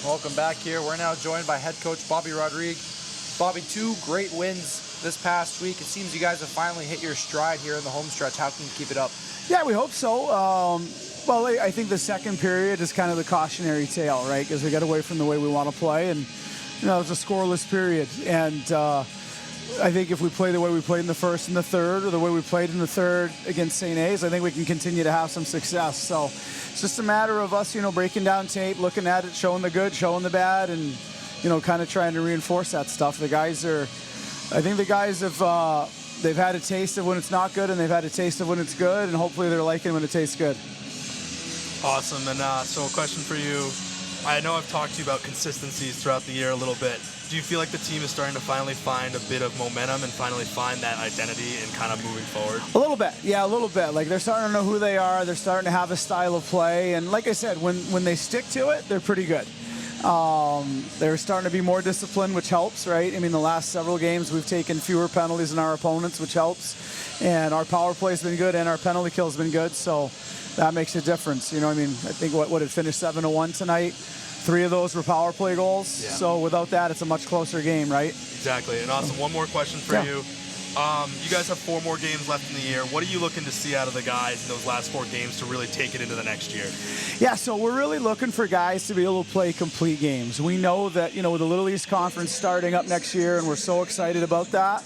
Welcome back here. We're now joined by head coach Bobby Rodrigue. Bobby, 2 great wins this past week. It seems you guys have finally hit your stride here in the home stretch. How can you keep it up? Yeah, we hope so. Well, I think the second period is kind of the cautionary tale, right? Because we got away from the way we want to play, and it was a scoreless period. And I think if we play the way we played in the first and the third, or the way we played in the third against St. A's, I think we can continue to have some success. So it's just a matter of us, breaking down tape, looking at it, showing the good, showing the bad, and kind of trying to reinforce that stuff. I think the guys have. They've had a taste of when it's not good, and they've had a taste of when it's good, and hopefully they're liking when it tastes good. Awesome. And so a question for you. I know I've talked to you about consistencies throughout the year a little bit. Do you feel like the team is starting to finally find a bit of momentum and finally find that identity and kind of moving forward? A little bit. Yeah, a little bit. Like, they're starting to know who they are. They're starting to have a style of play. And like I said, when they stick to it, they're pretty good. They're starting to be more disciplined, which helps, right? I mean, the last several games, we've taken fewer penalties than our opponents, which helps. And our power play's been good, and our penalty kill's been good. So that makes a difference. I think what it finished 7-1 tonight. 3 of those were power play goals. Yeah. So without that, it's a much closer game, right? Exactly. And awesome. One more question for you. You guys have 4 more games left in the year. What are you looking to see out of the guys in those last 4 games to really take it into the next year? Yeah, so we're really looking for guys to be able to play complete games. We know that, with the Little East Conference starting up next year, and we're so excited about that.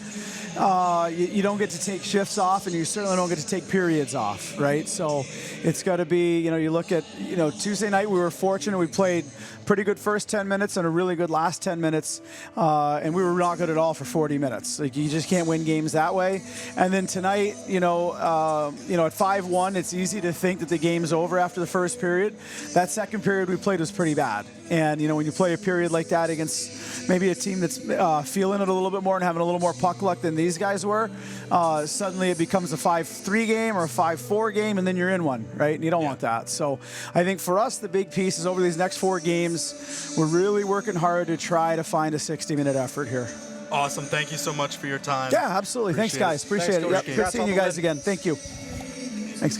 You don't get to take shifts off, and you certainly don't get to take periods off, right? So it's got to be, you look at, Tuesday night we were fortunate. We played pretty good first 10 minutes and a really good last 10 minutes, and we were not good at all for 40 minutes. Like, you just can't win games that way. And then tonight, at 5-1, it's easy to think that the game's over after the first period. That second period we played was pretty bad. And, when you play a period like that against maybe a team that's feeling it a little bit more and having a little more puck luck than these guys were, suddenly it becomes a 5-3 game or a 5-4 game, and then you're in one, right? And you don't want that. So I think for us, the big piece is over these next 4 games, we're really working hard to try to find a 60-minute effort here. Awesome. Thank you so much for your time. Yeah, absolutely. Thanks, guys. Appreciate it. Yep. Good seeing you guys again. Thank you. Thanks.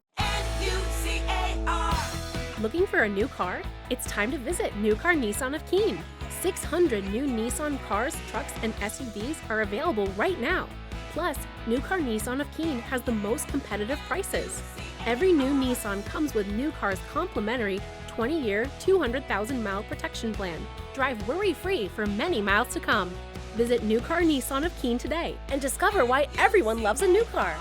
Looking for a new car? It's time to visit New Car Nissan of Keene. 600 new Nissan cars, trucks, and SUVs are available right now. Plus, New Car Nissan of Keene has the most competitive prices. Every new Nissan comes with New Car's complimentary 20-year, 200,000-mile protection plan. Drive worry-free for many miles to come. Visit New Car Nissan of Keene today and discover why everyone loves a new car.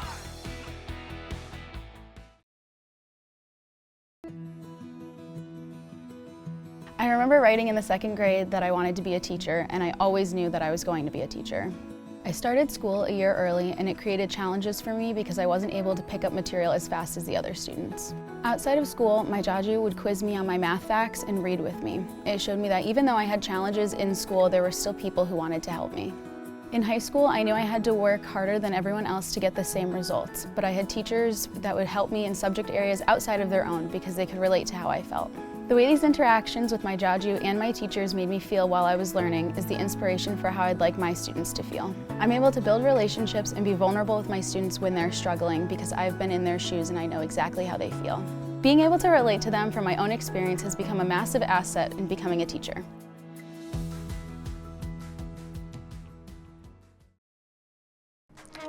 I remember writing in the 2nd grade that I wanted to be a teacher, and I always knew that I was going to be a teacher. I started school a year early, and it created challenges for me because I wasn't able to pick up material as fast as the other students. Outside of school, my jaju would quiz me on my math facts and read with me. It showed me that even though I had challenges in school, there were still people who wanted to help me. In high school, I knew I had to work harder than everyone else to get the same results, but I had teachers that would help me in subject areas outside of their own because they could relate to how I felt. The way these interactions with my jaju and my teachers made me feel while I was learning is the inspiration for how I'd like my students to feel. I'm able to build relationships and be vulnerable with my students when they're struggling because I've been in their shoes and I know exactly how they feel. Being able to relate to them from my own experience has become a massive asset in becoming a teacher.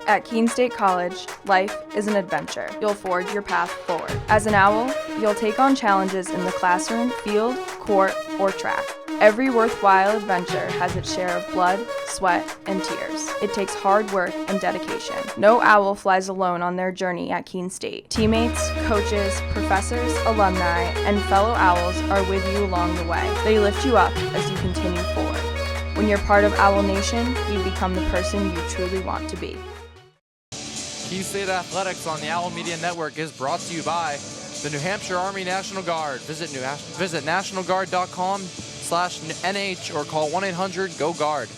At Keene State College, life is an adventure. You'll forge your path forward. As an owl, you'll take on challenges in the classroom, field, court, or track. Every worthwhile adventure has its share of blood, sweat, and tears. It takes hard work and dedication. No owl flies alone on their journey at Keene State. Teammates, coaches, professors, alumni, and fellow owls are with you along the way. They lift you up as you continue forward. When you're part of Owl Nation, you become the person you truly want to be. Keene State Athletics on the Owl Media Network is brought to you by the New Hampshire Army National Guard. Visit nationalguard.com/NH or call 1-800-GO-GUARD.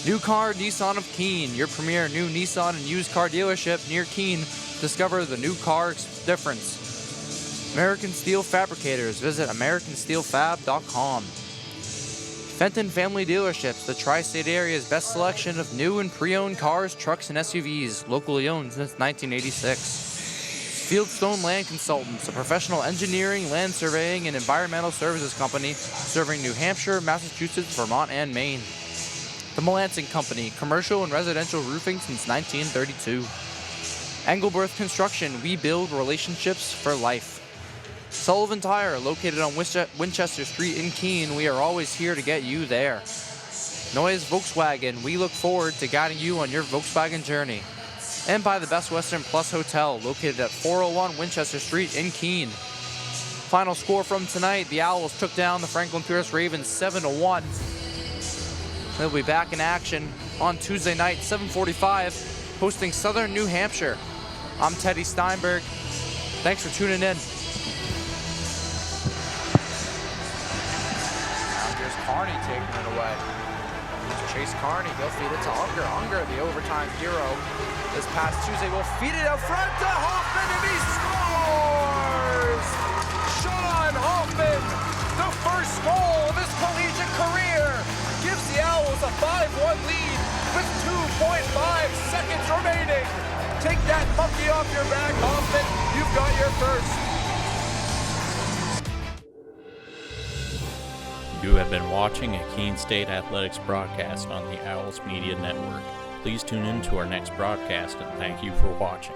New Car Nissan of Keene, your premier new Nissan and used car dealership near Keene. Discover the new car difference. American Steel Fabricators. Visit americansteelfab.com. Fenton Family Dealerships, the tri-state area's best selection of new and pre-owned cars, trucks, and SUVs, locally owned since 1986. Fieldstone Land Consultants, a professional engineering, land surveying, and environmental services company serving New Hampshire, Massachusetts, Vermont, and Maine. The Melanson Company, commercial and residential roofing since 1932. Engelberth Construction, we build relationships for life. Sullivan Tire, located on Winchester Street in Keene, we are always here to get you there. Noyes Volkswagen, we look forward to guiding you on your Volkswagen journey. And by the Best Western Plus Hotel, located at 401 Winchester Street in Keene. Final score from tonight, the Owls took down the Franklin Pierce Ravens 7-1. They'll be back in action on Tuesday night, 7:45, hosting Southern New Hampshire. I'm Teddy Steinberg. Thanks for tuning in. Now here's Carney taking it away. Here's Chase Carney. He'll feed it to Unger. Unger, the overtime hero. This past Tuesday will feed it up front to Hoffman, and he scores! Sean Hoffman, the first goal of his collegiate career, gives the Owls a 5-1 lead with 2.5 seconds remaining. Take that monkey off your back, Hoffman. You've got your first. You have been watching a Keene State Athletics broadcast on the Owls Media Network. Please tune in to our next broadcast, and thank you for watching.